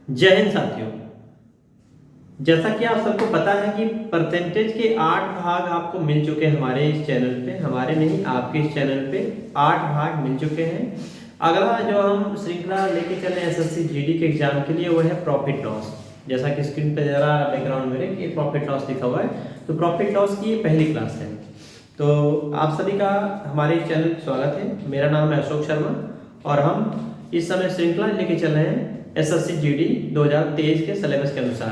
जय हिंद साथियों। जैसा कि आप सबको पता है कि परसेंटेज के 8 भाग आपको मिल चुके हैं हमारे इस चैनल पे, हमारे नहीं आपके इस चैनल पे 8 भाग मिल चुके हैं। अगला जो हम श्रृंखला लेके चले एसएससी जीडी के एग्जाम के लिए वो है प्रॉफिट लॉस। जैसा कि स्क्रीन पे जरा बैकग्राउंड मेरे कि प्रॉफिट लॉस लिखा हुआ है, तो प्रॉफिट लॉस की ये पहली क्लास है। तो आप सभी का हमारे इस चैनल पर स्वागत है। मेरा नाम है अशोक शर्मा और हम इस समय श्रृंखला लेके चल रहे हैं एसएससी जीडी 2023 के सिलेबस के अनुसार।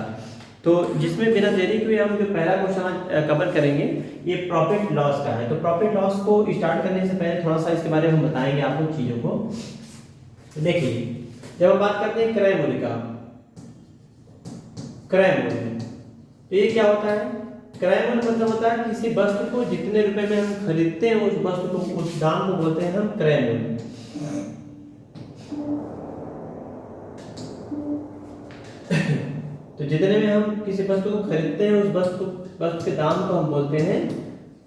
तो जिसमें बिना देरी के हम जो पहला क्वेश्चन कवर करेंगे ये प्रॉफिट लॉस का है। तो प्रॉफिट लॉस को स्टार्ट करने से पहले थोड़ा सा इसके बारे में हम बताएंगे आपको चीजों को। देखिए, जब हम बात करते हैं क्रय मूल्य का, क्रय मूल्य तो ये क्या होता है? क्रय मूल्य मतलब होता है किसी वस्तु को जितने रुपए में हम खरीदते हैं उस वस्तु को, उस दाम को बोलते हैं हम क्रय मूल्य। तो जितने में हम किसी वस्तु को खरीदते हैं उस वस्तु के दाम को हम बोलते हैं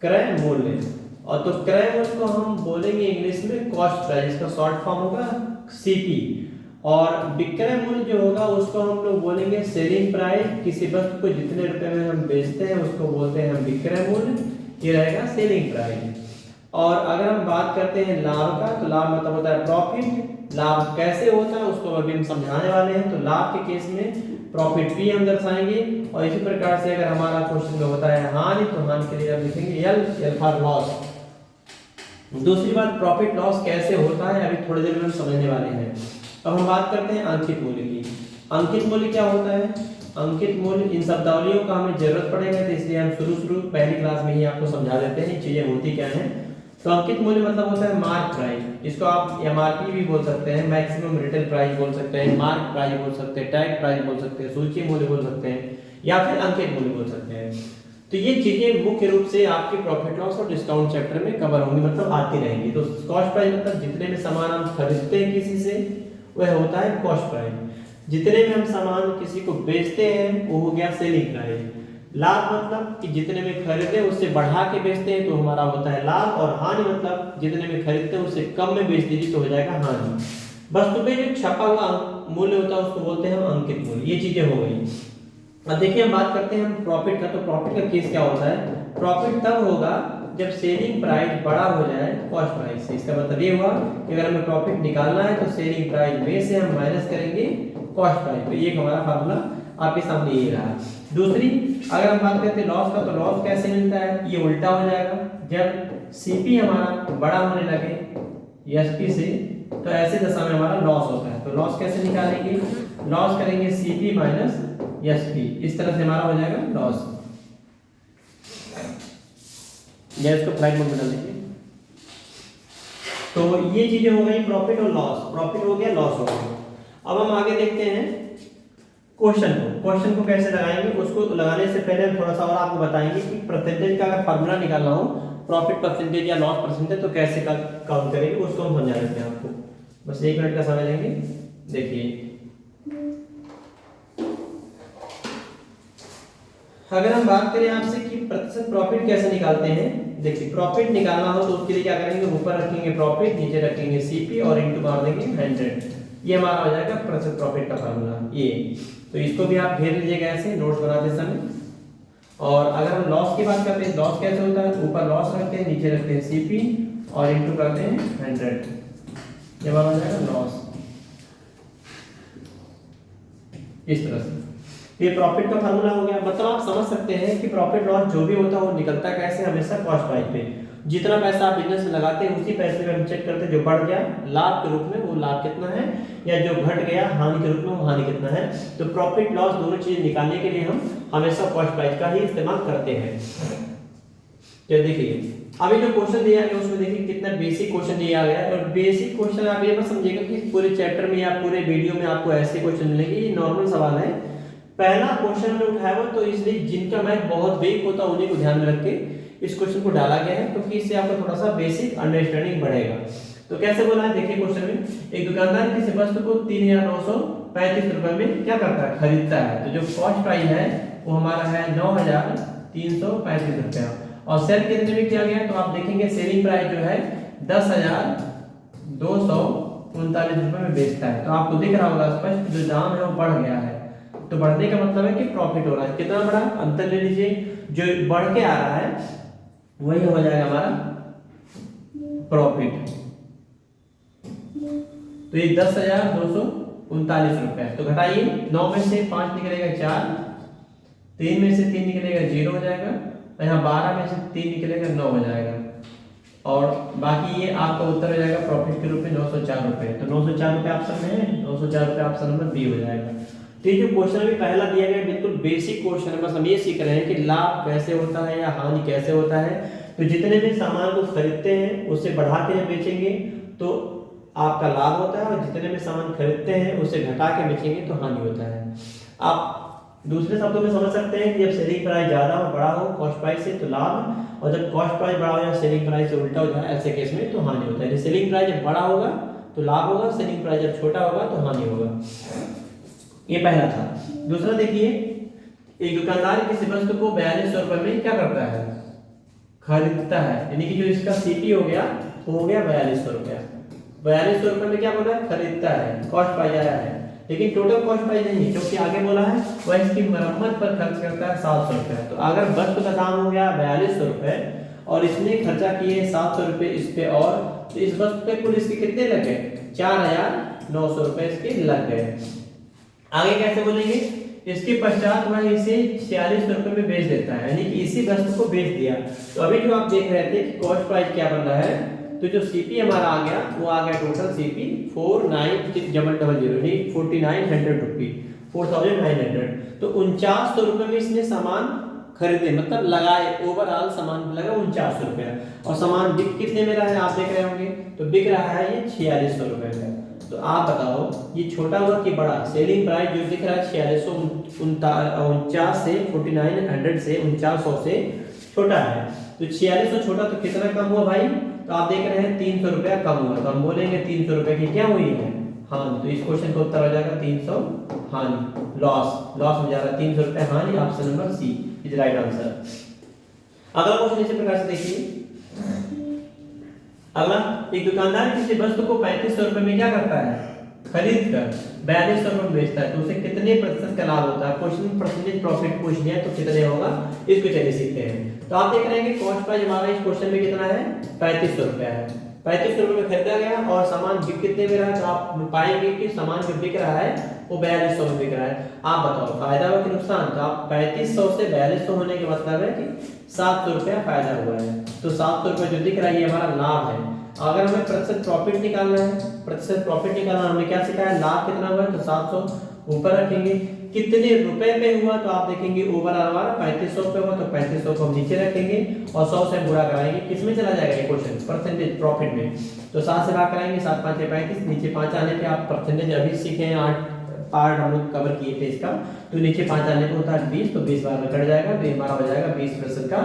क्रय मूल्य। और तो क्रय मूल्य को हम बोलेंगे इंग्लिश में कॉस्ट प्राइस, इसका शॉर्ट फॉर्म होगा सीपी। और विक्रय मूल्य जो होगा उसको हम लोग बोलेंगे सेलिंग प्राइस। किसी वस्तु को जितने रुपए में हम बेचते हैं उसको बोलते हैं हम विक्रय मूल्य, ये रहेगा सेलिंग प्राइस। और अगर हम बात करते हैं लाभ का, तो लाभ मतलब होता है प्रॉफिट। लाभ कैसे होता है उसको अभी हम समझाने वाले हैं। तो लाभ के केस में प्रॉफिट पी हम दर्शाएंगे। और इसी प्रकार से अगर हमारा क्वेश्चन में होता है हानि, तो हानि के लिए हम लिखेंगे एल फॉर लॉस। दूसरी बात, प्रॉफिट लॉस कैसे होता है अभी थोड़ी देर में हम समझने वाले हैं। अब हम बात करते हैं अंकित मूल्य की। अंकित मूल्य क्या होता है? अंकित मूल्य, इन शब्दावलियों का हमें जरूरत पड़ेगा, तो इसलिए हम शुरू पहली क्लास में ही आपको समझा देते हैं चीजें होती क्या है। तो अंकित मूल्य मतलब होता है मार्क प्राइस। इसको आप एमआरपी भी बोल सकते हैं, मैक्सिमम रिटेल प्राइस बोल सकते हैं, मार्क प्राइस बोल सकते हैं, टैग प्राइस बोल सकते हैं, सूची मूल्य बोल सकते हैं, या फिर अंकित मूल्य बोल सकते हैं। तो ये चीजें मुख्य रूप से आपके प्रॉफिट लॉस और डिस्काउंट चैप्टर में कवर होंगी, मतलब आती रहेंगी। तो कॉस्ट प्राइस मतलब जितने में सामान हम खरीदते हैं किसी से वह होता है कॉस्ट प्राइस। जितने में हम सामान किसी को बेचते हैं वो हो गया सेलिंग प्राइस। लाभ मतलब कि जितने में खरीदते हैं उससे बढ़ा के बेचते हैं तो हमारा होता है लाभ। और हानि मतलब जितने में खरीदते हैं उससे कम में बेच दीजिए तो हो जाएगा हानि। वस्तु पे जो छपा हुआ मूल्य होता है उसको बोलते हैं हम अंकित मूल्य। ये चीजें हो गई। अब देखिए, हम बात करते हैं हम प्रॉफिट का। तो प्रॉफिट का केस क्या होता है? प्रॉफिट तब होगा जब सेलिंग प्राइस बड़ा हो जाए कॉस्ट प्राइस से। इसका मतलब ये हुआ कि अगर हमें प्रॉफिट निकालना है तो सेलिंग प्राइस में से हम माइनस करेंगे कॉस्ट प्राइस। तो ये हमारा फार्मूला आपके सामने ये रहा। दूसरी, अगर हम बात करते हैं लॉस का, तो लॉस कैसे मिलता है? ये उल्टा हो जाएगा। जब सीपी हमारा बड़ा होने लगे एसपी से, तो ऐसे दशा में हमारा लॉस होता है। तो लॉस कैसे निकालेंगे? लॉस करेंगे सीपी माइनस एसपी, इस तरह से हमारा हो जाएगा लॉस। या इसको फ्लाइट मोड में डाल दीजिए। तो ये चीजें हो गई प्रॉफिट और लॉस। प्रॉफिट हो गया, लॉस हो गया। अब हम आगे देखते हैं क्वेश्चन को। क्वेश्चन को कैसे लगाएंगे, उसको लगाने से पहले हम थोड़ा सा और आपको बताएंगे कि परसेंटेज का अगर फार्मूला निकालना हो, प्रॉफिट परसेंटेज या लॉस परसेंटेज, तो कैसे काउंट करेंगे उसको हम समझा देते हैं आपको। बस 1 मिनट का समय लेंगे। देखिए, अगर हम बात करें आपसे कि प्रतिशत प्रॉफिट कैसे निकालते हैं, देखिए प्रॉफिट निकालना हो तो उसके लिए क्या करेंगे, ऊपर रखेंगे प्रॉफिट, नीचे रखेंगे सीपी और इनटू मार देंगे 100। ये हमारा हो जाएगा प्रतिशत प्रॉफिट का फार्मूला ये। तो इसको भी आप घेर लीजिएगा ऐसे नोट्स बनाते समय। और अगर हम लॉस की बात करते हैं, लॉस कैसे होता है? ऊपर लॉस रखते हैं, नीचे रखते हैं सीपी और इनटू करते हैं 100। ये हमारा हो जाएगा लॉस, इस तरह से। ये प्रॉफिट का फार्मूला हो गया। मतलब आप समझ सकते हैं कि प्रॉफिट लॉस जो भी होता है वो निकलता कैसे, हमेशा कॉस्ट प्राइस पे। जितना पैसा आप बिजनेस में लगाते हैं उसी पैसे में हम चेक करते हैं जो बढ़ गया लाभ के रूप में वो लाभ कितना है, या जो घट गया हानि के रूप में वो हानि कितना है। तो प्रॉफिट लॉस दोनों चीज निकालने के लिए हम हमेशा कॉस्ट प्राइस का ही इस्तेमाल करते हैं। तो देखिए, अभी जो क्वेश्चन दिया गया उसमें देखिए कितना बेसिक क्वेश्चन दिया गया है। और बेसिक क्वेश्चन आप ये मत समझिएगा कि पूरे चैप्टर में या पूरे वीडियो में आपको ऐसे क्वेश्चन मिलेंगे। ये नॉर्मल सवाल है। पहला क्वेश्चन में उठाया हुआ, तो इसलिए जिनका मैथ बहुत वीक होता है उन्हीं को ध्यान में रख के इस क्वेश्चन को डाला गया है, क्योंकि इससे आपको थोड़ा सा बेसिक अंडरस्टैंडिंग बढ़ेगा। तो कैसे बोला है, देखिए क्वेश्चन में, एक दुकानदार किसी वस्तु को 3935 रुपए में क्या करता है, खरीदता है। तो जो कॉस्ट प्राइस है वो हमारा है 9335 रुपया। और सेल कितने में किया गया, तो आप देखेंगे सेलिंग प्राइस जो है 10,200 ₹39 में बेचता है। तो आपको दिख रहा होगा स्पष्ट, जो दाम है वो बढ़ गया है। तो बढ़ने का मतलब है कि प्रॉफिट हो रहा है। कितना बढ़ा, अंतर ले लीजिए, जो बढ़ के आ रहा है वही हो जाएगा हमारा प्रॉफिट। तो ये 10,239 तो घटाइए, 9 में से 5 निकलेगा 4, 3 में से 3 निकलेगा 0 हो जाएगा, और यहाँ 12 में से 3 निकलेगा 9 हो जाएगा, और बाकी ये आपका उत्तर हो जाएगा प्रॉफिट के रूप में ₹904। तो ₹904 ऑप्शन में है, ₹904 ऑप्शन नंबर बी हो जाएगा। तो ये जो क्वेश्चन अभी पहला दिया गया बिल्कुल बेसिक क्वेश्चन है, बस हम ये सीख रहे हैं कि लाभ कैसे होता है या हानि कैसे होता है। तो जितने भी सामान को खरीदते हैं उससे बढ़ा के बेचेंगे तो आपका लाभ होता है, और जितने भी सामान खरीदते हैं उसे घटा के बेचेंगे तो हानि होता है। आप दूसरे शब्दों में समझ सकते हैं कि जब सेलिंग प्राइस ज्यादा हो, बड़ा हो कॉस्ट प्राइस से तो लाभ, और जब कॉस्ट प्राइस बड़ा हो या सेलिंग प्राइस से उल्टा हो जाए ऐसे केस में तो हानि होता है। सेलिंग प्राइस जब बड़ा होगा तो लाभ होगा, सेलिंग प्राइस जब छोटा होगा तो हानि होगा। ये पहला था। दूसरा देखिए, एक दुकानदार किसी वस्तु को ₹42 में क्या करता है, खरीदता है, यानी कि जो इसका सीपी हो गया वो हो गया ₹42। ₹42 में क्या बोला है, खरीदता है, कॉस्ट प्राइस आया है, लेकिन टोटल कॉस्ट प्राइस नहीं है, क्योंकि आगे बोला है वह इसकी मरम्मत पर खर्च करता है ₹700। तो अगर वस्तु का दाम हो गया ₹42 और इसने खर्चा किए ₹700 इस पे, और तो इस वस्तु पे कुल इसके कितने लगे, ₹4,900 इसके लग गए। आगे कैसे बोलेंगे, इसके पश्चात वह इसे ₹46 में बेच देता है, यानी कि इसी वस्तु को बेच दिया। तो अभी जो आप देख रहे थे कि कॉस्ट प्राइस क्या बन रहा है, तो जो सीपी हमारा आ गया वो आ गया टोटल सीपी 4900 ₹4900 4900। तो ₹4900 में इसने सामान खरीदे, मतलब लगाए, ओवरऑल सामान लगा ₹4900, और सामान बिक कितने में रहा है आप देख रहे होंगे, तो बिक रहा है ये ₹4600 का। तो आप बताओ ये छोटा हुआ कि बड़ा, सेलिंग प्राइस जो दिख रहा है 4649 से 4900 से 4900 से छोटा है, तो 4600 छोटा तो कितना कम हुआ भाई, तो आप देख रहे हैं ₹300 कम हुआ, तो हम बोलेंगे ₹300 की क्या हुई है, हानि। तो इस क्वेश्चन का उत्तर हो जाएगा 300 हानि, लॉस में जा रहा है ₹300 हानि, option number C is right answer. अगला क्वेश्चन इसी प्रकार से देखिए, अगला, एक दुकानदार किसी वस्तु को ₹3500 में क्या करता है, खरीद कर ₹4200 में बेचता है, तो उसे कितने प्रतिशत का लाभ होता है। क्वेश्चन परसेंटेज प्रॉफिट पूछ लिया तो कितने होगा, इसको चलिए सीखते हैं। तो आप देख रहे हैं कि कॉस्ट प्राइस हमारा इस क्वेश्चन में कितना है, ₹3500 है। ₹3500 में खरीदा गया और सामान बिक कितने में रहा है, तो आप पाएंगे कि सामान जो बिक रहा है वो ₹4200 में बिक रहा है। आप बताओ फायदा हुआ कि नुकसान, तो आप 3500 से 4200 होने के मतलब है कि ₹700 फायदा हुआ है। तो ₹700 जो दिख रहा है ये हमारा लाभ है। अगर हमें प्रतिशत प्रॉफिट निकालना है, प्रतिशत प्रॉफिट निकालना, हमने क्या सीखा है, लाभ कितना हुआ है, तो 700 ऊपर रखेंगे, कितने रुपए पे हुआ तो आप देखेंगे ओवरऑल हमारा 3500 पे हुआ, तो 3500 को हम नीचे रखेंगे और 100 से गुणा कराएंगे, किसमें चला जाएगा ये क्वेश्चन, परसेंटेज प्रॉफिट में। तो 7 से भाग कराएंगे, 7 5 35, नीचे 5 आने पे आप परसेंटेज अभी सीखे हैं, 8 पार्ट हम लोग कवर किए थे इसका, तो नीचे 5 आने पे होता है 20, तो 20 बार में कट जाएगा, तो ये हमारा हो जाएगा 20% का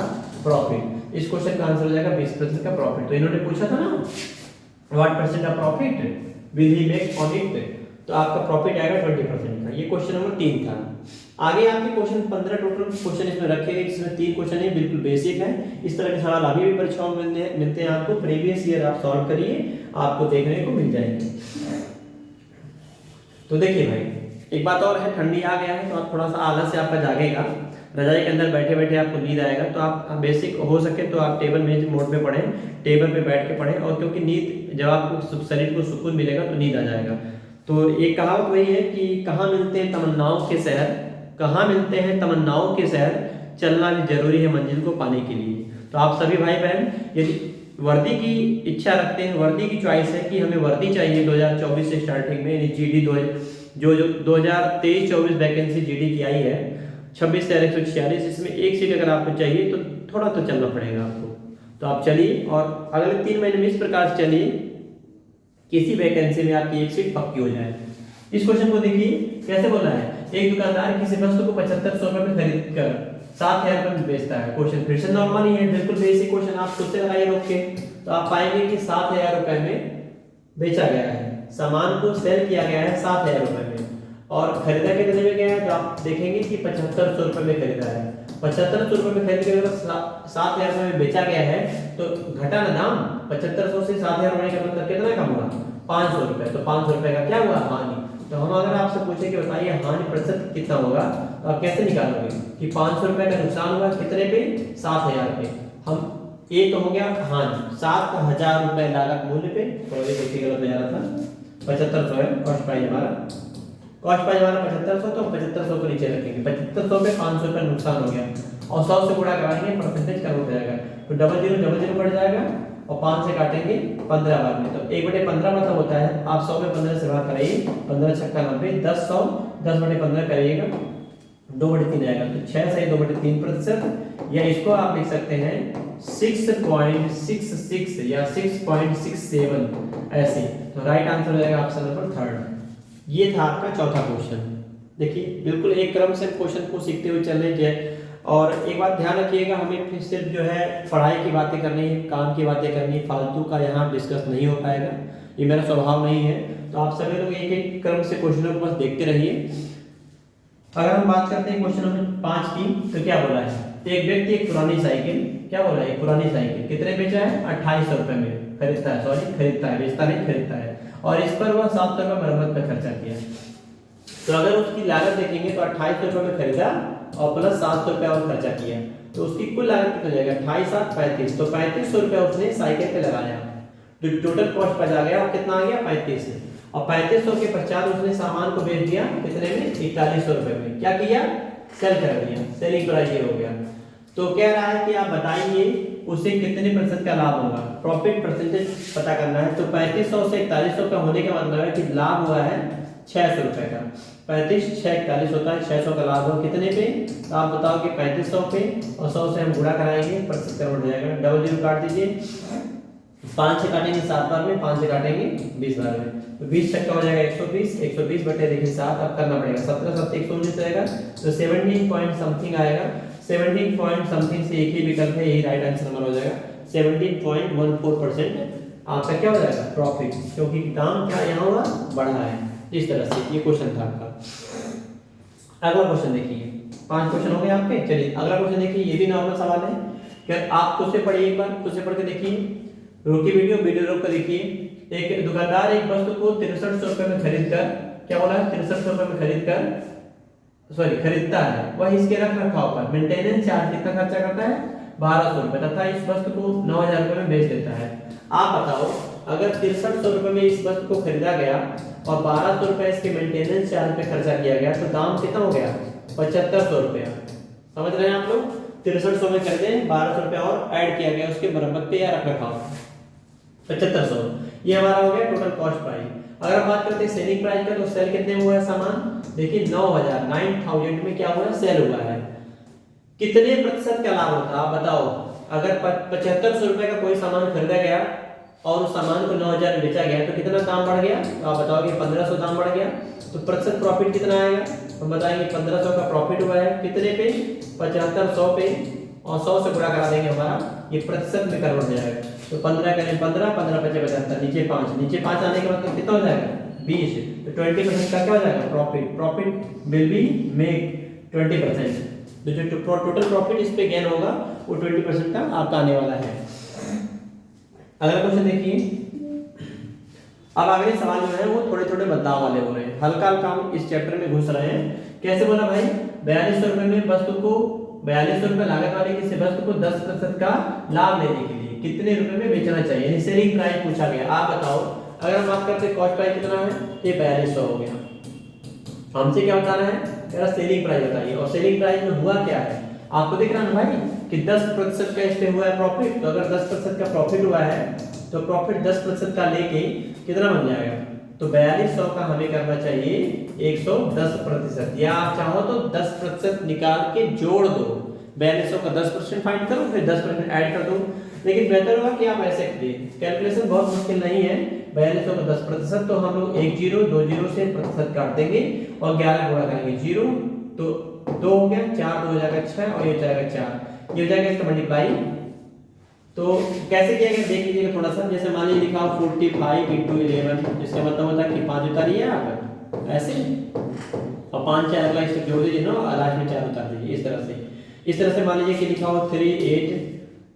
प्रॉफिट। इस क्वेश्चन का आंसर हो जाएगा 20% का प्रॉफिट। तो इन्होंने पूछा था ना what percent of profit will he make on it, तो आपका प्रॉफिट आएगा 20% का। ये क्वेश्चन नंबर 3 था। आगे आपके क्वेश्चन 15 टोटल क्वेश्चन इसमें रखे गए, जिसमें 3 क्वेश्चन है बिल्कुल बेसिक है। इस तरह के सवाल अभी भी परीक्षाओं में मिलते हैं आपको, प्रीवियस ईयर आप सॉल्व करिए, आपको देखने को मिल जाएंगे। तो देखिए भाई, एक बात और है, ठंडी आ गया है तो आप थोड़ा सा आलस से आपका जागेगा, रजाई के अंदर बैठे बैठे आपको नींद आएगा, तो आप बेसिक हो सके तो आप टेबल मेज मोड पे पढ़ें, टेबल पे बैठ के पढ़ें, और क्योंकि नींद जब आपको शरीर को सुकून मिलेगा तो नींद आ जाएगा। तो एक कहावत वही है कि कहाँ मिलते हैं तमन्नाओं के शहर, कहाँ मिलते हैं तमन्नाओं के शहर, चलना भी जरूरी है मंजिल को पाने के लिए। तो आप सभी भाई बहन यदि वर्दी की इच्छा रखते हैं, वर्दी की चॉइस है कि हमें वर्दी चाहिए 2024 से स्टार्टिंग में, यानी जीडी जो 2023-24 वैकेंसी जीडी की आई है 26,146, इसमें एक सीट अगर आपको चाहिए तो थोड़ा तो चलना पड़ेगा आपको। तो आप चलिए और अगले 3 महीने में इस प्रकार से चलिए, किसी वैकेंसी में आपकी एक सीट पक्की हो जाए। इस क्वेश्चन को देखिए कैसे बोला है, एक दुकानदार किसी वस्तु को 7500 में खरीद कर 7000 में बेचता है। क्वेश्चन फिर से नॉर्मल ही है, बिल्कुल बेसिक क्वेश्चन, आप खुद से लगाइए रोक के, तो आप पाएंगे कि 7000 में बेचा गया है, सामान को सेल किया गया है 7000 में, और खरीदा कितने में गया है, तो आप देखेंगे कि 7500 में खरीदा है। 7500 में खरीद के 7000 में बेचा गया है, तो घटा ना दाम, 7500 से 7000 होने का मतलब कितना कम हुआ, 500 रुपये, तो 500 रुपये का क्या हुआ, हानि। तो हम अगर आपसे पूछे कि बताइए हानि प्रतिशत कितना होगा, तो आप कैसे निकालोगे कि 500 रुपये का नुकसान हुआ कितने पे, 7000 पे। हम ये तो हो गया हानि, 7000 रुपये लागत मूल्य पे, तो ये देखिए गलत हो जा रहा था, 7500 है कॉस्ट प्राइस हमारा, कॉस्ट प्राइस हमारा 7500, तो 7500 को नीचे रखेंगे, 7500 पे 500 रुपये नुकसान हो गया और 100 से गुणा कराएंगे, परसेंटेज कन्वर्ट हो जाएगा, तो 0000 बढ़ जाएगा और 5 से काटेंगे 15 भाग में, तो 1/15 मतलब होता है, आप 100 में 15 से भाग कराइए, 15 छक्का 90, 10 100, 10/15 करिएगा 2/3 आएगा, तो 6 सही 2/3%, या इसको आप लिख सकते हैं 6.66 या 6.67 ऐसे। तो राइट आंसर हो जाएगा ऑप्शन नंबर 3। ये था आपका चौथा क्वेश्चन। देखिए बिल्कुल एक क्रम से क्वेश्चन को सीखते हुए चल रहे हैं, और एक बात ध्यान रखिएगा, हमें फिर सिर्फ जो है पढ़ाई की बातें करनी है, काम की बातें करनी है, फालतू का यहाँ डिस्कस नहीं हो पाएगा, ये मेरा स्वभाव नहीं है। तो आप सभी लोग एक एक क्रम से क्वेश्चनों को बस देखते रहिए। अगर हम बात करते हैं क्वेश्चन नंबर 5 की, तो क्या बोला है, एक व्यक्ति एक पुरानी साइकिल, क्या बोला है, एक पुरानी साइकिल कितने बेचा है, 2800 रुपए में खरीदता है, सॉरी खरीदता है, बेचता नहीं खरीदता है, और इस पर वह 700 रुपये मरम्मत पर खर्चा किया। तो अगर उसकी लागत देखेंगे तो 2800 रुपये में खरीदा और प्लस 700 रुपये और खर्चा किया, तो उसकी कुल लागत कितना हो जाएगा, 28 7 35, तो 3500 रुपये उसने साइकिल पे लगाया, तो टोटल कॉस्ट बचा गया कितना आ गया 35, और 3500 के पश्चात उसने सामान को बेच दिया कितने में, 4100 रुपये में। क्या किया, सेल कर दिया, सेलिंग प्राइस ये हो गया। तो कह रहा है कि आप बताइए उसे कितने % का लाभ होगा, प्रॉफिट परसेंटेज पता करना है। तो 3500 से 4100 का होने का मतलब है कि लाभ हुआ है 600 रुपये का, 35 6 41 होता है, 600 का लाभ हुआ कितने पे, तो आप बताओ कि 3500 पे, और 100 से हम गुणा कराएंगे, प्रतिशत कन्वर्ट हो जाएगा, 00 काट दीजिए, 5 से काटेंगे 7 बार में, 5 से काटेंगे 20 बार में, तो 20 टक्का हो जाएगा 120, 120 बटे देखिए 7, अब करना पड़ेगा 17 7 119 रहेगा, तो 17 पॉइंट समथिंग आएगा, 17 पॉइंट समथिंग से एक ही विकल्प है, यही राइट आंसर नंबर हो जाएगा, 17.14% आपका क्या हो जाएगा प्रॉफिट, क्योंकि दाम क्या यहाँ हुआ बढ़ा है। इस तरह से ये क्वेश्चन था आपका। अगला क्वेश्चन देखिए, 5 क्वेश्चन हो गए आपके, चलिए अगला क्वेश्चन देखिए, ये भी नॉर्मल सवाल है, क्या आप खुद से पढ़िए, एक बार खुद से पढ़ के देखिए, रोकी वीडियो रोक कर देखिए। एक दुकानदार एक वस्तु को 6300 रुपये में खरीद कर, क्या बोला है 6300 रुपये में खरीद कर, सॉरी खरीदता है, वह इसके रख रखाव पर मेंटेनेंस चार्ज कितना खर्चा करता है 1200 रुपये, तथा इस वस्तु को 9000 रुपये में बेच देता है। आप बताओ अगर 6300 रुपये में इस वस्तु को खरीदा गया और 1200 रुपये इसके मेंटेनेंस चार्ज पे खर्चा किया गया, तो दाम कितना हो गया 7500 रुपया। समझ रहे हैं आप लोग, 6300 में खरीदे, 1200 रुपया और ऐड किया गया उसके मरम्मत पे या रख रखाव 7500, ये हमारा हो गया टोटल कॉस्ट प्राइस। अगर हम बात करते हैं सेलिंग प्राइस का, तो सेल कितने में हुआ है सामान, देखिए 9000 में क्या हुआ है सेल हुआ है, कितने प्रतिशत का लाभ होता है आप बताओ। अगर 7500 रुपये का कोई सामान खरीदा गया और उस सामान को 9000 में बेचा गया, तो कितना दाम बढ़ गया, तो आप बताओ कि 1500 दाम बढ़ गया, तो प्रतिशत प्रॉफिट कितना आएगा, हम बताएंगे 1500 का प्रॉफिट हुआ है कितने पे 7500 पे, और 100 से गुणा करा देंगे, हमारा ये प्रतिशत में कन्वर्ट हो जाएगा, तो 15 करें 15 15 5 75, नीचे 5, नीचे 5 आने के बाद कितना हो जाएगा 20, तो 20% का क्या हो जाएगा profit, profit will be make 20%, तो जो टोटल प्रॉफिट इस पे गेन होगा वो 20% का आपका आने वाला है। अगला क्वेश्चन देखिए, अब अगले सवाल जो है वो थोड़े थोड़े बदलाव वाले हो रहे हैं, हल्का हल्का हम इस चैप्टर में घुस रहे हैं। कैसे बोला भाई, 4200 रुपये में वस्तु को 4200 रुपये लागत वाली किसी वस्तु को 10% का लाभ लेने के लिए कितने रुपए में बेचना चाहिए, यानी सेलिंग प्राइस पूछा गया। आप बताओ अगर हम बात करते हैं कॉस्ट प्राइस कितना है, ये 4200 हो गया, हमसे क्या बताना है, तेरा सेलिंग प्राइस बताइए, और सेलिंग प्राइस में हुआ क्या है आपको दिख रहा है ना भाई कि 10% का इस पे हुआ है प्रॉफिट, तो अगर 10% का प्रॉफिट हुआ है तो प्रॉफिट 10% का लेके कितना बन जाएगा, तो 4200 का हमें करना चाहिए 110%, या आप चाहो तो 10% निकाल के जोड़ दो, 4200 का 10% फाइंड करो फिर 10% ऐड कर दो, लेकिन बेहतर होगा कि आप ऐसे करिए, कैलकुलेशन बहुत मुश्किल नहीं है। 4200 का 10%, तो हम लोग 1 0 2 0 से प्रतिशत काट देंगे और 11 गुणा करेंगे, 0 तो 2 हो गया, 4 2 हो जाएगा 6 और ये हो जाएगा 4, ये हो जाएगा इसका मल्टीप्लाई। तो कैसे किया गया देख लीजिएगा थोड़ा सा, जैसे मान लीजिए लिखा 45 × 11, जिसका मतलब होता है कि 5 उतारिए आप ऐसे, और 5 4 अगला इससे जोड़ दीजिए ना, और लास्ट में 4 उतार दीजिए, इस तरह से मान लीजिए कि लिखा हो 3 8,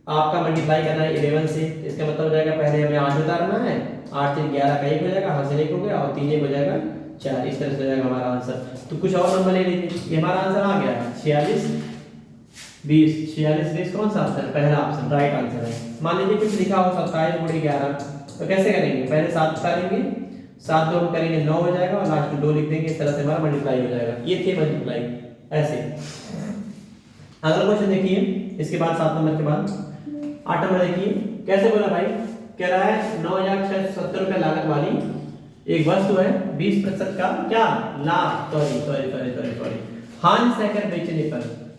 आपका मल्टीप्लाई करना है 11 से, इसका मतलब हो जाएगा पहले हमें 8 उतारना है 8 से 11 का 1 हो जाएगा, हाथ से 1 हो गया और 3 1 हो जाएगा 4। इस तरह से हो जाएगा हमारा आंसर। तो कुछ और नंबर ले लीजिए, ये हमारा आंसर आ गया 46 20। 46 20 कौन सा ऑप्शन? पहला ऑप्शन राइट आंसर है। मान लीजिए कुछ लिखा हो 27 गुणे 11, तो कैसे करेंगे? पहले 7 करेंगे, 7 2 हम करेंगे 9 हो जाएगा और लास्ट में 2 लिख देंगे। इस तरह से हमारा मल्टीप्लाई हो जाएगा। ये थे मल्टीप्लाई ऐसे। अगला क्वेश्चन देखिए, इसके बाद 7 नंबर के बाद 8 नंबर देखिए कैसे बोला भाई। कह रहा है 9670 रुपए लागत वाली एक वस्तु है, 20% का क्या लाभ, सॉरी हानि सहकर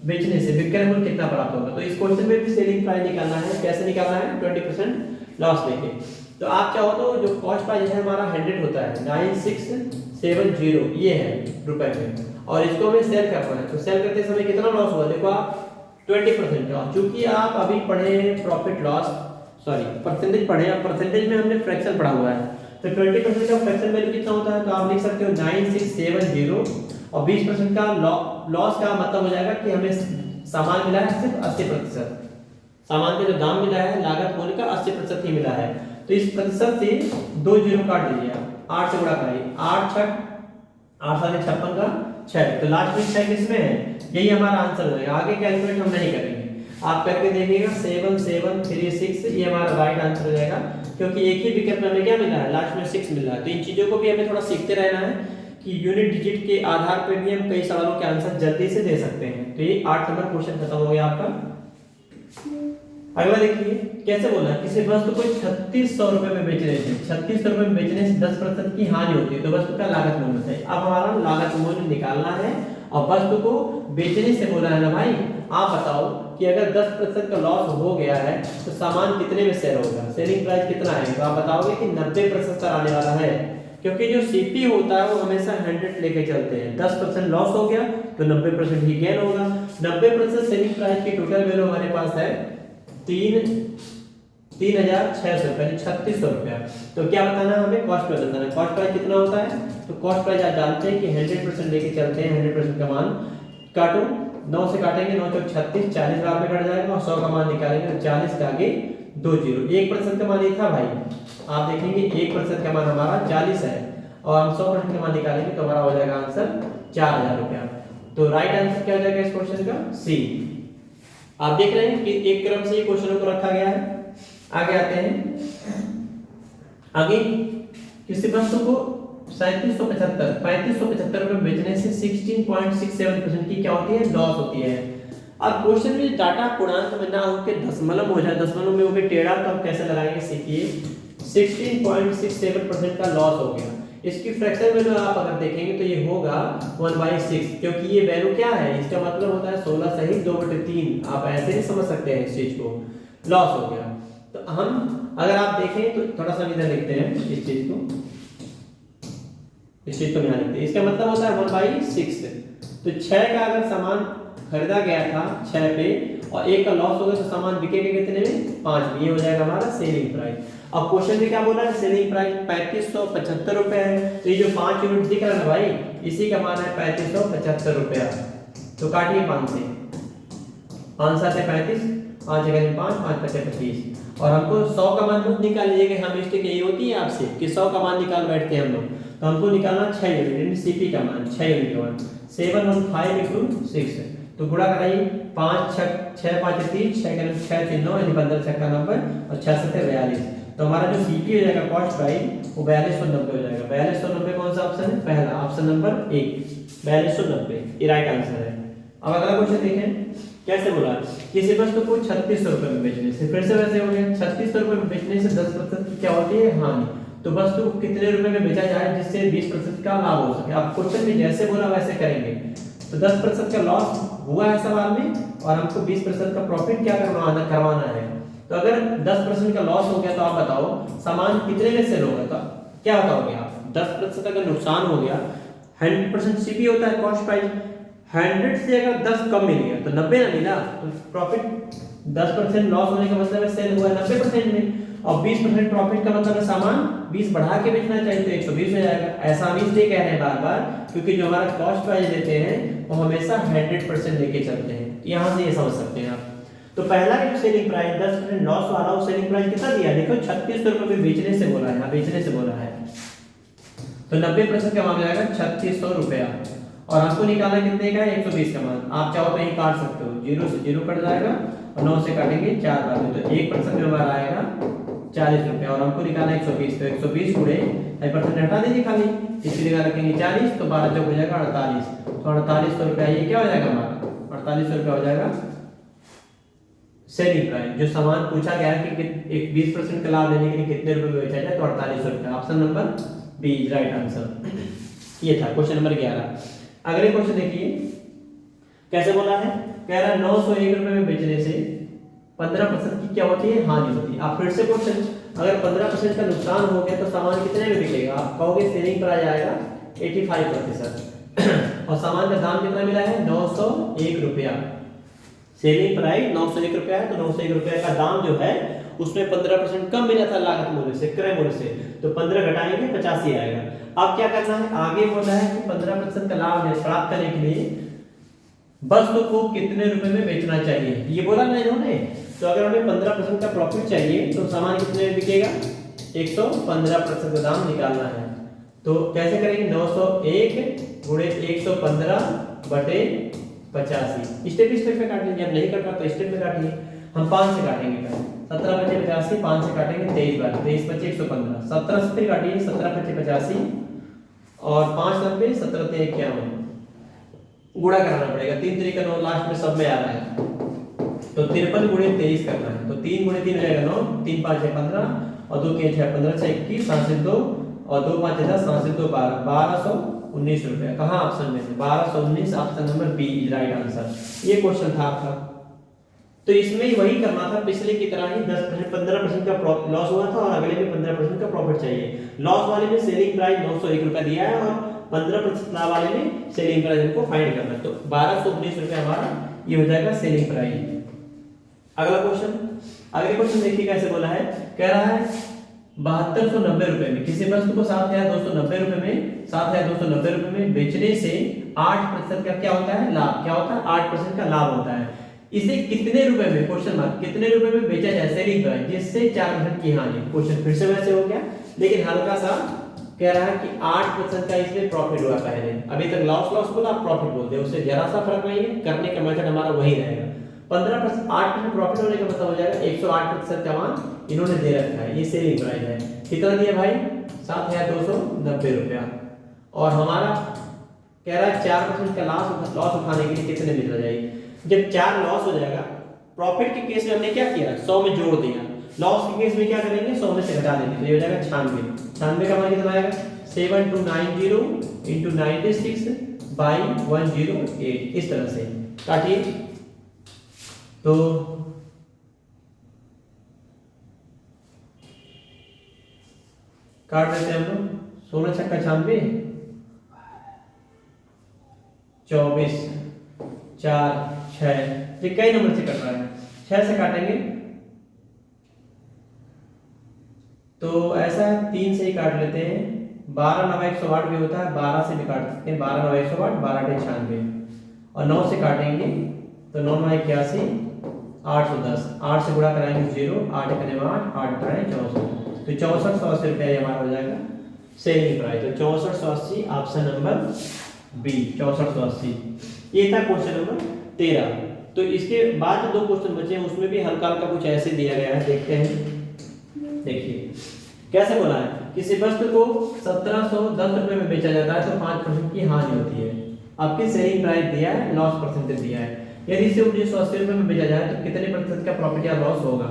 बेचने से विक्रय मूल्य कितना प्राप्त होगा। तो इस क्वेश्चन में भी सेलिंग प्राइस निकालना है। कैसे निकालना है? 20% लॉस लेके। तो आप चाहो तो जो कॉस्ट प्राइस है हमारा 100 होता है, 9670 ये है रुपए में, और इसको हमें सेल करना है। तो सेल करते समय कितना लॉस हुआ? देखो आप 20% लॉस। चूंकि आप अभी पढ़े प्रॉफिट लॉस परसेंटेज पढ़े, अब परसेंटेज में हमने फ्रैक्शन पढ़ा हुआ है। तो 20% का फ्रैक्शन वैल्यू कितना होता है? तो आप लिख सकते हो 9670 और 20% का लॉस का मतलब हो जाएगा कि हमें सामान मिला है सिर्फ 80%। सामान का जो दाम मिला है लागत मूल्य का 80% ही मिला है। तो इस प्रतिशत से 2 जीरो काट दीजिए आप, 8 से गुणा करिए, 8 6 8 7 56 का 6। तो लास्ट में 6 किसमें है? यही हमारा आंसर हो जाएगा। आगे कैलकुलेट हम नहीं करेंगे, आप करके देखिएगा 7736 ये हमारा राइट आंसर हो जाएगा, क्योंकि एक ही विकल्प में हमें क्या मिला है? लास्ट में 6 मिल रहा है। तो इन चीजों को भी हमें थोड़ा सीखते रहना है कि यूनिट डिजिट के आधार पर भी हम कई सवालों के आंसर जल्दी से दे सकते हैं। तो ये 8 नंबर क्वेश्चन खत्म हो गया आपका। अगला देखिए कैसे बोला, किसी वस्तु को 3600 रुपए में बेचने से 3600 रुपए में बेचने से 10% की हानि होती है, तो वस्तु का लागत मूल्य बताइए। अब हमारा लागत मूल्य निकालना है और वस्तु को बेचने से बोला है ना भाई। आप बताओ कि अगर 10% का लॉस हो गया है तो सामान कितने में सेल होगा? सेलिंग प्राइस कितना है? तो आप बताओगे कि 90% का आने वाला है, क्योंकि जो सीपी होता है वो हमेशा 100 लेके चलते हैं। 10% लॉस हो गया तो 90% ही गेन होगा। 90% सेलिंग प्राइस की टोटल वैल्यू हमारे पास है 3600 रुपए, 3600 रुपया। तो क्या बताना है हमें? कॉस्ट प्राइस बताना है। कॉस्ट प्राइस कितना होता है? तो कॉस्ट प्राइस आप जानते हैं कि 100% लेके चलते हैं। 100% का मान काटो, 9 से काटेंगे 9 चौक 36, 40 बार में कट जाएगा और 100 का मान निकालेंगे तो 40 के आगे 2 जीरो। 1% का मान ये था भाई, आप देखेंगे 1% का मान हमारा 40 है और हम 100% का मान निकालेंगे तो हमारा हो जाएगा आंसर 4000 रुपया। तो राइट आंसर क्या हो जाएगा इस क्वेश्चन का? सी। आप देख रहे हैं कि एक क्रम से ये क्वेश्चनों को रखा गया है। आगे आते हैं। आगे किसी वस्तु को 3575 रुपए बेचने से 16.67% की क्या होती है? लॉस होती है। अब क्वेश्चन में डाटा पूर्णांक में ना होकर दशमलव हो जाए, दशमलव में हो गए टेढ़ा, तो हम कैसे लगाएंगे? सीखिए 16.67% का लॉस हो गया। इसकी फ्रैक्शन वैल्यू आप अगर देखेंगे तो ये होगा 1/6, क्योंकि ये वैल्यू क्या है? इसका मतलब होता है 16 सही 2/3। आप ऐसे ही समझ सकते हैं इस चीज को, लॉस हो गया। तो हम अगर आप देखें तो थोड़ा सा इधर लिखते हैं इस चीज को, यहाँ लिखते हैं। इसका मतलब होता है 1/6। तो 6 का अगर सामान खरीदा गया था 6 पे और 1 का लॉस हो गया तो सामान बिकेगा कितने में? 5 में। ये हो जाएगा हमारा सेलिंग प्राइस। अब क्वेश्चन में क्या बोला है? सेलिंग प्राइस 3575 रुपए है। तो ये जो 5 यूनिट दिख रहा है ना भाई, इसी का मान है 3575 रुपया। तो काटिए 5 से, 5 7 35, 5 जगह 5, 5 5 25। और हमको 100 का मान मत निकालिए कि हम मिस्टेक यही होती है आपसे कि 100 का मान निकाल बैठते हैं हम लोग। तो हमको निकालना 6 यूनिट यानी सीपी का मान 6 यूनिट का मान 715 into 6। तो गुणा कराइए 5 6 5 30, 6 6 3 9 यानी 15 6 का 90 और 6 7 42। तो हमारा जो सीपी हो जाएगा कॉस्ट प्राइस वो 4290 हो जाएगा। 4290 कौन सा ऑप्शन है? पहला ऑप्शन नंबर 1 4290 ये राइट आंसर है। अब अगला क्वेश्चन देखें कैसे बोला, किसी वस्तु को 3600 रुपए में बेचने से, फिर से वैसे हो गया 3600 रुपए में बेचने से 10% की क्या होती है? हानि। तो वस्तु को कितने रुपए में बेचा जाए जिससे 20% का लाभ हो सके? आप क्वेश्चन में जैसे बोला वैसे करेंगे। तो 10% का लॉस हुआ है सवाल में और हमको 20% का प्रॉफिट क्या करवाना है। तो अगर 10% का लॉस हो गया तो आप बताओ सामान कितने में सेल होगा? तो क्या बताओगे आप? 10% अगर नुकसान हो गया, 100% सीपी होता है कॉस्ट प्राइस, 100 से अगर 10 कम मिल गया तो 90 ना मिला, तो प्रॉफिट 10% लॉस होने का मतलब है सेल हुआ है 90% में, और 20% प्रॉफिट का मतलब है सामान 20 बढ़ा के बेचना चाहिए तो 120 हो जाएगा। ऐसा हम इसलिए कह रहे हैं बार बार क्योंकि जो हमारा कॉस्ट प्राइस देते हैं वो हमेशा 100% लेके चलते हैं। यहाँ से ये समझ सकते हैं आप। तो पहला जो सेलिंग प्राइस 10% लॉस वाला, वो सेलिंग प्राइस कितना दिया, देखो 3600 रुपये में बेचने से बोला है, बेचने से बोला है। तो 90% का मान जाएगा 3600 रुपया, और आपको निकालना कितने का है, 120 का मान। आप चाहो तो यही काट सकते हो, 0 से 0 कट जाएगा और 9 से काटेंगे 4 बार में, तो 1% में हमारा आएगा 40 रुपया, और हमको निकालना 120, तो 120 गुणे 5% हटा देंगे खाली, इसकी जगह रखेंगे 40, तो 12 चौक हो जाएगा 48, तो 4800 रुपया ये क्या हो जाएगा हमारा, 4800 रुपया हो जाएगा सेलिंग प्राइस। जो सामान पूछा गया है कि एक 20% का लाभ लेने के लिए कितने रुपए में बेचा जाए, तो 4800 रुपया। Option number B is right answer. ये था क्वेश्चन नंबर 11। अगले क्वेश्चन देखिए कैसे बोला है, कह रहा है 901 रुपए में बेचने से 15% की क्या होती है, हानि होती है। आप फिर से क्वेश्चन, अगर 15% का नुकसान हो गया तो सामान कितने में बिकेगा, आप कहोगे सेलिंग प्राइस आएगा 85% और सामान का दाम कितना मिला है, 901 रुपया। सेलिंग प्राइस 901 रुपया है, तो 901 रुपया का दाम जो है उसमें 15% कम मिला था लागत मूल्य से, क्रय मूल्य से, तो 15 घटाएंगे 85 आएगा। अब क्या करना है, आगे बोला है कि 15% का लाभ प्राप्त करने के लिए वस्तु को कितने रुपए में बेचना चाहिए, ये बोला ना इन्होंने। तो अगर हमें 15% का प्रॉफिट चाहिए तो सामान कितने में बिकेगा, 115% का दाम निकालना है। तो कैसे करेंगे, 901 गुणे 115 बटे 85, स्टेप स्टेप में काट लीजिए। अब नहीं कर पाते तो स्टेप में काटिए। हम 5 से काटेंगे पहले, 17 बचे 85, 5 से काटेंगे 23 बार, 23 बचे 115, 17 से फिर काटिए, 17 बचे 85 और 5 90, 17 3 51, गुणा कराना पड़ेगा, 3 3 का 9 लास्ट में सब में आ रहा है, तो 53 गुणे 23 करना है, तो 3 गुणे 3 हो जाएगा 9, 3 5 6 15 और 2 3 6 15 6 21, 7 से 2 और 2 5 10, 7 से 2 12, 1219 रुपया। कहाँ ऑप्शन में है, 1219, option number B is right answer. ये क्वेश्चन था आपका। तो इसमें वही करना था पिछले की तरह ही, 10% 15% का लॉस हुआ था और अगले में 15% का प्रॉफिट चाहिए। लॉस वाले में सेलिंग प्राइस 901 रुपया दिया है और 15% लाभ वाले में सेलिंग प्राइस हमको फाइंड करना है, तो 1219 रुपया हमारा ये हो जाएगा सेलिंग प्राइस। अगला क्वेश्चन, अगले क्वेश्चन देखिए कैसे बोला है, कह रहा है 7290 रुपए में किसी वस्तु को 7290 रुपए में 7290 रुपए में बेचने से 8% का क्या होता है, लाभ। क्या होता है, 8% का लाभ होता है। इसे कितने रुपए में, क्वेश्चन मार्क, कितने रुपए में बेचा जाए सेलिंग प्राइस, जिससे 4% की हानि। क्वेश्चन फिर से वैसे हो गया, लेकिन हल्का सा कह रहा है कि 8% का इसमें प्रॉफिट हुआ पहले, अभी तक लॉस बोला, आप प्रॉफिट बोलते हैं, उससे जरा सा फर्क नहीं है, करने का मेथड हमारा वही रहेगा। 15% 8% प्रॉफिट होने का मतलब हो जाएगा 108% का मान इन्होंने दे रखा है, ये सेलिंग प्राइस है। कितना दिया भाई, 7290 रुपया, और हमारा कह रहा है 4% का लॉस उठाने के लिए कितने मिल जाएगी। जब 4 लॉस हो जाएगा, प्रॉफिट के केस में हमने क्या किया, 100 में जोड़ दिया, लॉस के केस में क्या करेंगे, 100 में से घटा देंगे, तो ये हो जाएगा 96। 96 का मान कितना आएगा, 7290 into 96 by 108, इस तरह से काटिए। तो काट देते हैं हम लोग, 16 छक्का 96, 24 4 6, ये कई नंबर से कट रहा है, 6 से काटेंगे तो ऐसा 3 से ही काट लेते हैं। 12 9 108 भी होता है, 12 से भी काट सकते हैं, 12 9 108, 12 8 96 और 9 से काटेंगे तो 9 9 81, 810, 8 से गुणा कराएंगे 0, 8 करें 8, 8 करें 64, तो 6480 रुपया हमारा हो जाएगा सेलिंग प्राइस। तो 6480 ऑप्शन नंबर बी, 6480। ये था क्वेश्चन नंबर 13। तो इसके बाद जो 2 क्वेश्चन बचे हैं उसमें भी हल्का हल्का कुछ ऐसे दिया गया है, देखते हैं। देखिए कैसे बोला है, किसी वस्तु को 1710 रुपए में बेचा जाता है तो 5% की हानि होती है। आपकी सेलिंग प्राइस दिया है, लॉस परसेंटेज दिया है। यदि इसे 1980 रुपए में बेचा जाए तो कितने प्रतिशत का प्रॉफिट या लॉस होगा।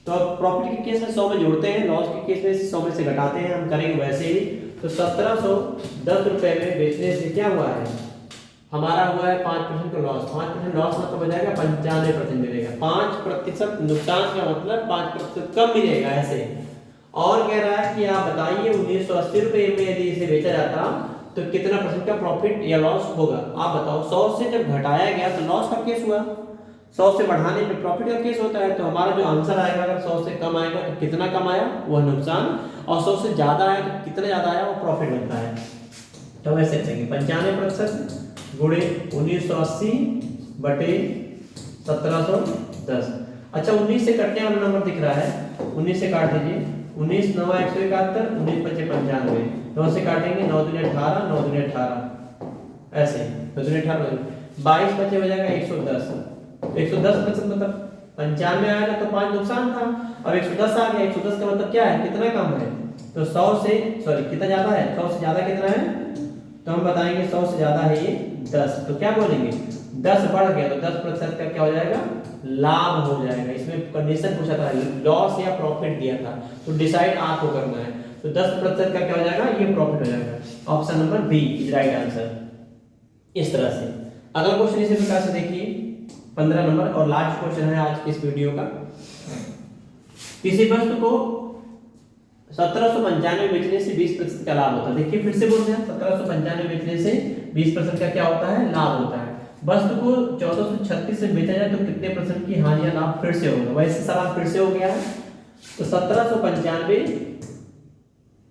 तो अब प्रॉफिट के केस में 100 में जोड़ते हैं, लॉस के केस में 100 में से घटाते हैं, हम करेंगे वैसे ही। तो 1710 रुपए में बेचने से क्या हुआ है, हमारा हुआ है 5% का लॉस। 5% लॉस मतलब हो जाएगा 95% मिलेगा। 5% नुकसान का मतलब 5% कम मिलेगा ऐसे। और कह रहा है कि आप बताइए 1980 रुपए में यदि इसे बेचा जाता तो कितना परसेंट का प्रॉफिट या लॉस होगा, आप बताओ। 100 से जब घटाया गया तो लॉस का केस हुआ, 100 से बढ़ाने पे प्रॉफिट का केस होता है। तो हमारा जो आंसर आएगा, अगर 100 से कम आएगा तो कितना कम आया, वह नुकसान, और 100 से ज्यादा आया तो कितना ज्यादा आया, वो प्रॉफिट बनता है। तो वैसे करेंगे 95% गुणे 1980 बटे 1710। अच्छा 19 से कटने वाला नंबर दिख रहा है, 19 से काट दीजिए। 19 9 171, 19 5 95, 9 से काटेंगे 9 दूनी 18, 9 दूनी 18, ऐसे 9 दूनी 18, 22 बचे हो जाएगा 110। 110% मतलब 95 आया था तो 5 नुकसान था, अब 110 आ गया। 110 का मतलब क्या है, कितना कम है, तो 100 से सॉरी कितना ज्यादा है, 100 से ज्यादा कितना है, तो हम बताएंगे 100 से ज्यादा है ये 10, तो क्या बोलेंगे 10 बढ़ गया तो 10% का क्या हो जाएगा, लाभ हो जाएगा। इसमें कंडीशन पूछा था, लॉस या प्रॉफिट दिया था, तो डिसाइड आपको करना है। तो 10% का क्या हो जाएगा, ये प्रॉफिट हो जाएगा। Option number B is right answer. इस तरह से अगला क्वेश्चन इसी प्रकार से देखिए 15 नंबर और लास्ट क्वेश्चन है आज की इस वीडियो का। किसी वस्तु को 1795 बेचने से 20% का लाभ होता है। देखिए फिर से बोल रहे हैं, 1795 बेचने से 20% का क्या होता है, लाभ होता है। वस्तु को 1436 में बेचा जाए तो कितने परसेंट की हानि या लाभ फिर से होगा, वैसे सवाल फिर से हो गया है। तो 1795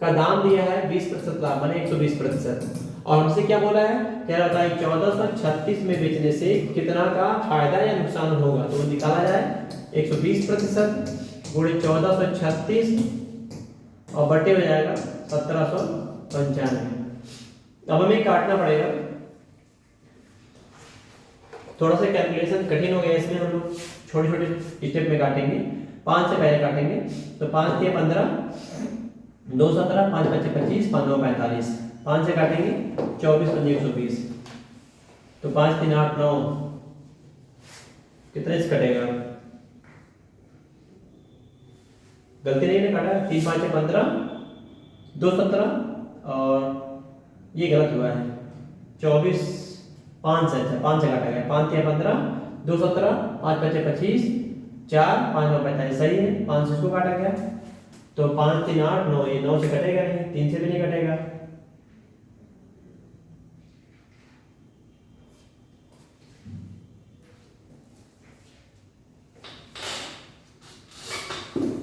का दाम दिया है, 20% लाभ माने 120%, और हमसे क्या बोला है, कह रहा था 1436 में बेचने से कितना का फायदा या नुकसान होगा, तो निकाला जाए 120% गुणे 1436 और बटे हो जाएगा 1795। अब हमें काटना पड़ेगा, थोड़ा सा कैलकुलेशन कठिन हो गया इसमें, हम लोग छोटे छोटे स्टेप में काटेंगे। 5 से पहले काटेंगे, तो 5 के 15, 2 17, 5 5 25, 5 9 45, 5 से काटेंगे 24 5 120, तो 5 3 8 9, कितने से कटेगा, गलती नहीं ने काटा, 3 5 15, 2 17 और ये गलत हुआ है 24 5 से, अच्छा 5 से काटा गया, 5 3 15, 2 17, 5 5 25, 4 5 9 45, सही है। 5 से इसको काटा गया तो 5 3 8 9, ये 9 से कटेगा नहीं, 3 से भी नहीं कटेगा,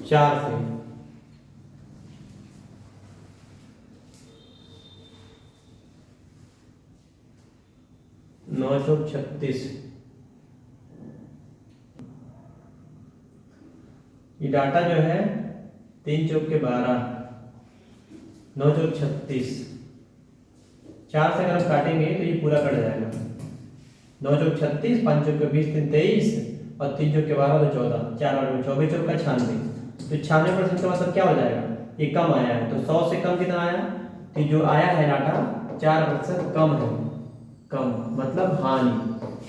चार से 9 चौक 36, ये डाटा जो है 3 चौक के 12, 9 चौक 36, 4 से अगर हम काटेंगे तो ये पूरा कट जाएगा, 9 चौक 36, 5 चौक के 20 3 23 और 3 चौक के 12 तो 14, 4 8 24 चौक का 96, तो 96% का मतलब क्या हो जाएगा, ये कम आया है। तो 100 से कम कितना आया, तो जो आया है डाटा 4% कम है, कम मतलब हानि,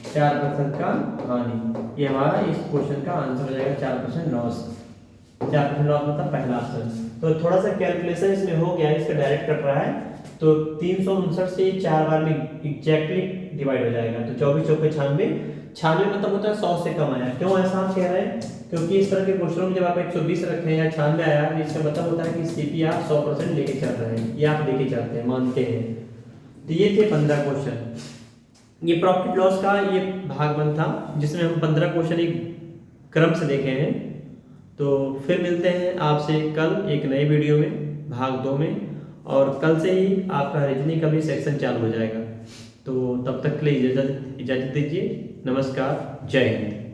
4% का हानि, ये हमारा इस क्वेश्चन का आंसर हो जाएगा 4% लॉस। 4% लॉस मतलब पहला ऑप्शन। तो थोड़ा सा कैलकुलेशन इसमें हो गया, इसका डायरेक्ट कट रहा है, तो 359 से 4 बार में एग्जैक्टली डिवाइड हो जाएगा, तो 24 चौक 96, 96 मतलब होता है 100 से कम आया। क्यों ऐसा आप कह रहे हैं, क्योंकि इस तरह के क्वेश्चनों में जब आप 120 रखे हैं या 96 आया है, इसका मतलब होता है कि सीपी आप 100% लेके चल रहे हैं, या आप लेके चलते हैं, मानते हैं। तो ये थे 15 क्वेश्चन। ये प्रॉफिट लॉस का ये भाग 1 था, जिसमें हम 15 क्वेश्चन एक क्रम से देखे हैं। तो फिर मिलते हैं आपसे कल एक नए वीडियो में भाग 2 में, और कल से ही आपका रीजनिंग का भी सेक्शन चालू हो जाएगा। तो तब तक के लिए इजाज़त दीजिए। नमस्कार, जय हिंद।